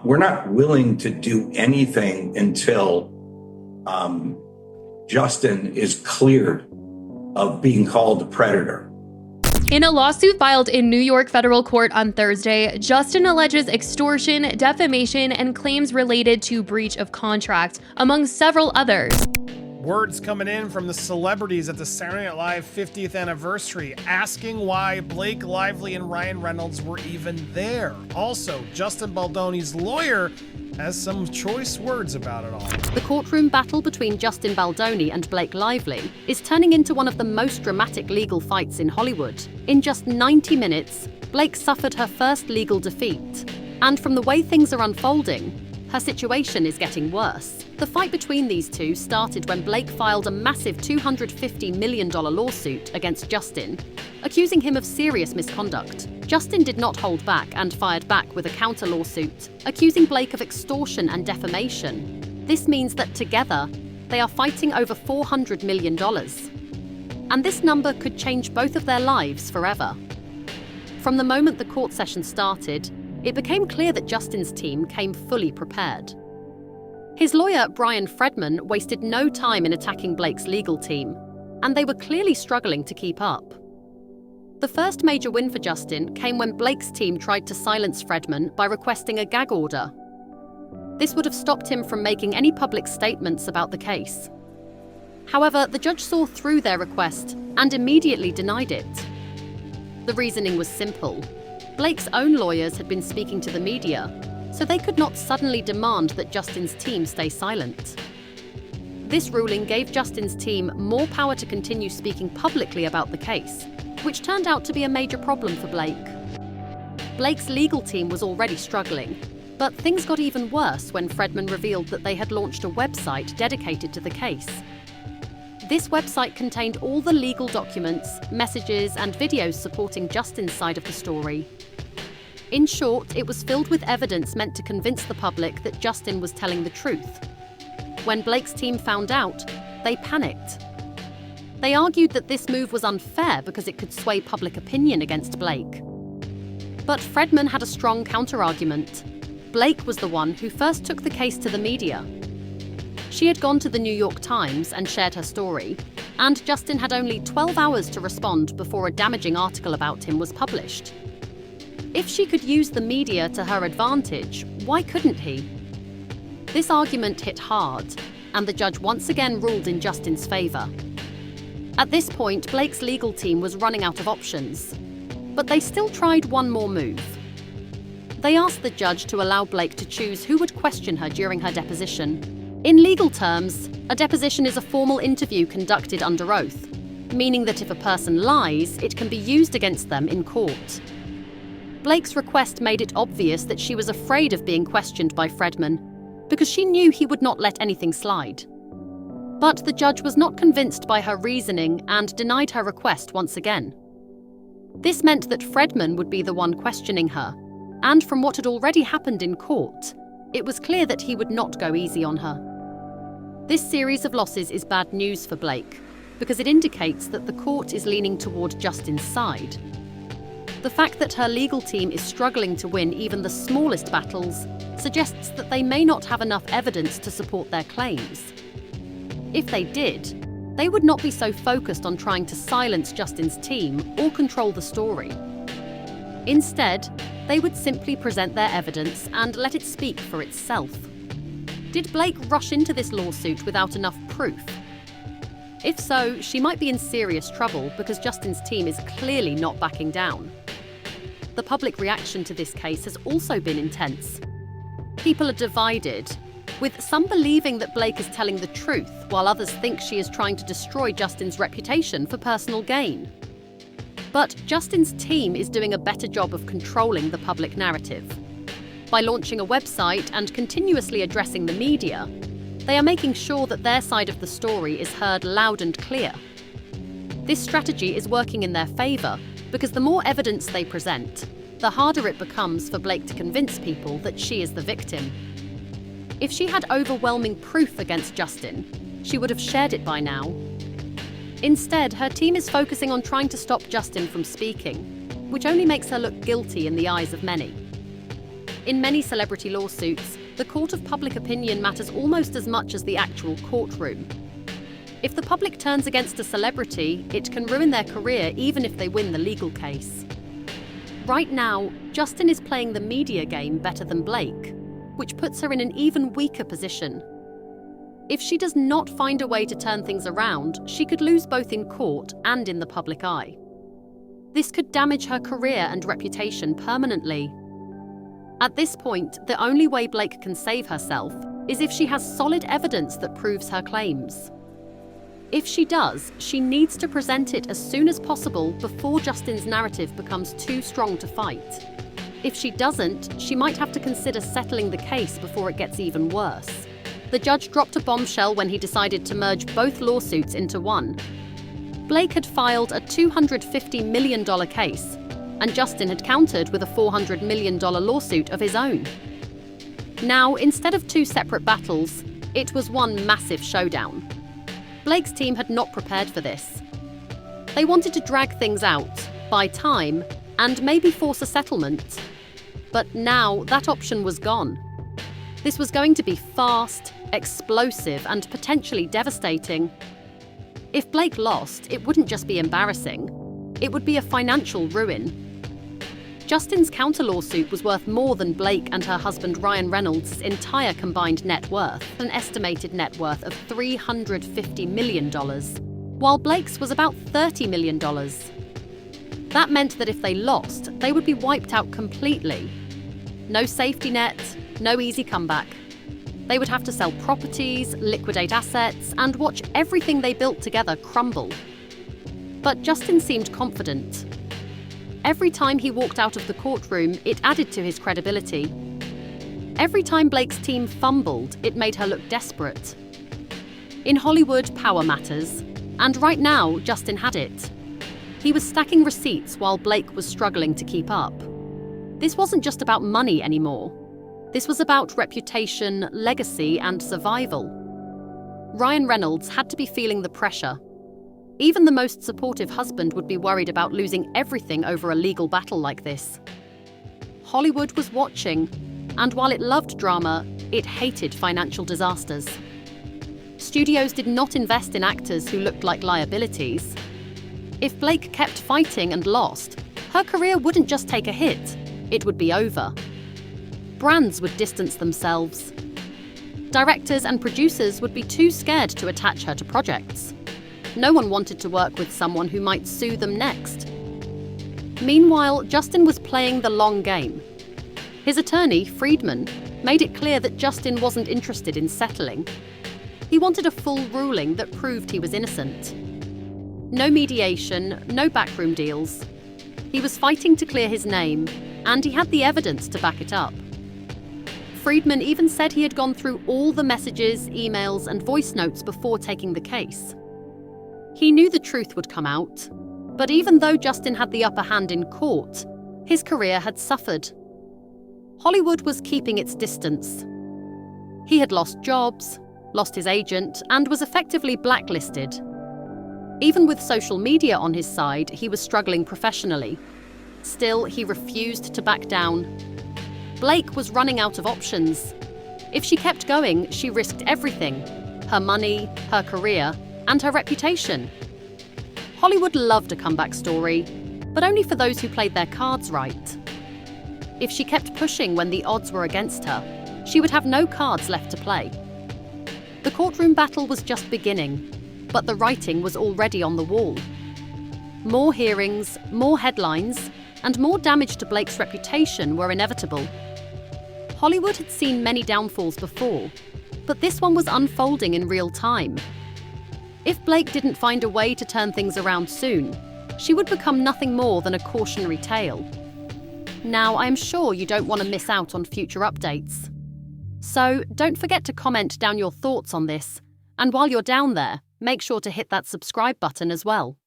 we're not willing to do anything until Justin is cleared of being called a predator. In a lawsuit filed in New York federal court on Thursday, Justin alleges extortion, defamation, and claims related to breach of contract, among several others. Words coming in from the celebrities at the Saturday Night Live 50th anniversary, asking why Blake Lively and Ryan Reynolds were even there. Also, Justin Baldoni's lawyer has some choice words about it all. The courtroom battle between Justin Baldoni and Blake Lively is turning into one of the most dramatic legal fights in Hollywood. In just 90 minutes, Blake suffered her first legal defeat. And from the way things are unfolding, her situation is getting worse. The fight between these two started when Blake filed a massive $250 million lawsuit against Justin, accusing him of serious misconduct. Justin did not hold back and fired back with a counter lawsuit, accusing Blake of extortion and defamation. This means that together, they are fighting over $400 million. And this number could change both of their lives forever. From the moment the court session started, it became clear that Justin's team came fully prepared. His lawyer, Brian Fredman, wasted no time in attacking Blake's legal team, and they were clearly struggling to keep up. The first major win for Justin came when Blake's team tried to silence Fredman by requesting a gag order. This would have stopped him from making any public statements about the case. However, the judge saw through their request and immediately denied it. The reasoning was simple. Blake's own lawyers had been speaking to the media, so they could not suddenly demand that Justin's team stay silent. This ruling gave Justin's team more power to continue speaking publicly about the case, which turned out to be a major problem for Blake. Blake's legal team was already struggling, but things got even worse when Fredman revealed that they had launched a website dedicated to the case. This website contained all the legal documents, messages, and videos supporting Justin's side of the story. In short, it was filled with evidence meant to convince the public that Justin was telling the truth. When Blake's team found out, they panicked. They argued that this move was unfair because it could sway public opinion against Blake. But Fredman had a strong counter-argument. Blake was the one who first took the case to the media. She had gone to the New York Times and shared her story, and Justin had only 12 hours to respond before a damaging article about him was published. If she could use the media to her advantage, why couldn't he? This argument hit hard, and the judge once again ruled in Justin's favor. At this point, Blake's legal team was running out of options, but they still tried one more move. They asked the judge to allow Blake to choose who would question her during her deposition. In legal terms, a deposition is a formal interview conducted under oath, meaning that if a person lies, it can be used against them in court. Blake's request made it obvious that she was afraid of being questioned by Fredman, because she knew he would not let anything slide. But the judge was not convinced by her reasoning and denied her request once again. This meant that Fredman would be the one questioning her, and from what had already happened in court, it was clear that he would not go easy on her. This series of losses is bad news for Blake, because it indicates that the court is leaning toward Justin's side. The fact that her legal team is struggling to win even the smallest battles suggests that they may not have enough evidence to support their claims. If they did, they would not be so focused on trying to silence Justin's team or control the story. Instead, they would simply present their evidence and let it speak for itself. Did Blake rush into this lawsuit without enough proof? If so, she might be in serious trouble because Justin's team is clearly not backing down. The public reaction to this case has also been intense. People are divided, with some believing that Blake is telling the truth, while others think she is trying to destroy Justin's reputation for personal gain. But Justin's team is doing a better job of controlling the public narrative. By launching a website and continuously addressing the media, they are making sure that their side of the story is heard loud and clear. This strategy is working in their favor because the more evidence they present, the harder it becomes for Blake to convince people that she is the victim. If she had overwhelming proof against Justin, she would have shared it by now. Instead, her team is focusing on trying to stop Justin from speaking, which only makes her look guilty in the eyes of many. In many celebrity lawsuits, the court of public opinion matters almost as much as the actual courtroom. If the public turns against a celebrity, it can ruin their career even if they win the legal case. Right now, Justin is playing the media game better than Blake, which puts her in an even weaker position. If she does not find a way to turn things around, she could lose both in court and in the public eye. This could damage her career and reputation permanently. At this point, the only way Blake can save herself is if she has solid evidence that proves her claims. If she does, she needs to present it as soon as possible before Justin's narrative becomes too strong to fight. If she doesn't, she might have to consider settling the case before it gets even worse. The judge dropped a bombshell when he decided to merge both lawsuits into one. Blake had filed a $250 million case, and Justin had countered with a $400 million lawsuit of his own. Now, instead of two separate battles, it was one massive showdown. Blake's team had not prepared for this. They wanted to drag things out, buy time, and maybe force a settlement. But now that option was gone. This was going to be fast, explosive, and potentially devastating. If Blake lost, it wouldn't just be embarrassing. It would be a financial ruin. Justin's counter-lawsuit was worth more than Blake and her husband Ryan Reynolds' entire combined net worth, an estimated net worth of $350 million, while Blake's was about $30 million. That meant that if they lost, they would be wiped out completely. No safety net, no easy comeback. They would have to sell properties, liquidate assets, and watch everything they built together crumble. But Justin seemed confident. Every time he walked out of the courtroom, it added to his credibility. Every time Blake's team fumbled, it made her look desperate. In Hollywood, power matters, and right now, Justin had it. He was stacking receipts while Blake was struggling to keep up. This wasn't just about money anymore. This was about reputation, legacy, and survival. Ryan Reynolds had to be feeling the pressure. Even the most supportive husband would be worried about losing everything over a legal battle like this. Hollywood was watching, and while it loved drama, it hated financial disasters. Studios did not invest in actors who looked like liabilities. If Blake kept fighting and lost, her career wouldn't just take a hit, it would be over. Brands would distance themselves. Directors and producers would be too scared to attach her to projects. No one wanted to work with someone who might sue them next. Meanwhile, Justin was playing the long game. His attorney, Friedman, made it clear that Justin wasn't interested in settling. He wanted a full ruling that proved he was innocent. No mediation, no backroom deals. He was fighting to clear his name, and he had the evidence to back it up. Friedman even said he had gone through all the messages, emails, and voice notes before taking the case. He knew the truth would come out, but even though Justin had the upper hand in court, his career had suffered. Hollywood was keeping its distance. He had lost jobs, lost his agent, and was effectively blacklisted. Even with social media on his side, he was struggling professionally. Still, he refused to back down. Blake was running out of options. If she kept going, she risked everything: her money, her career, and her reputation. Hollywood loved a comeback story, but only for those who played their cards right. If she kept pushing when the odds were against her, she would have no cards left to play. The courtroom battle was just beginning, but the writing was already on the wall. More hearings, more headlines, and more damage to Blake's reputation were inevitable. Hollywood had seen many downfalls before, but this one was unfolding in real time. If Blake didn't find a way to turn things around soon, she would become nothing more than a cautionary tale. Now, I'm sure you don't want to miss out on future updates. So don't forget to comment down your thoughts on this, and while you're down there, make sure to hit that subscribe button as well.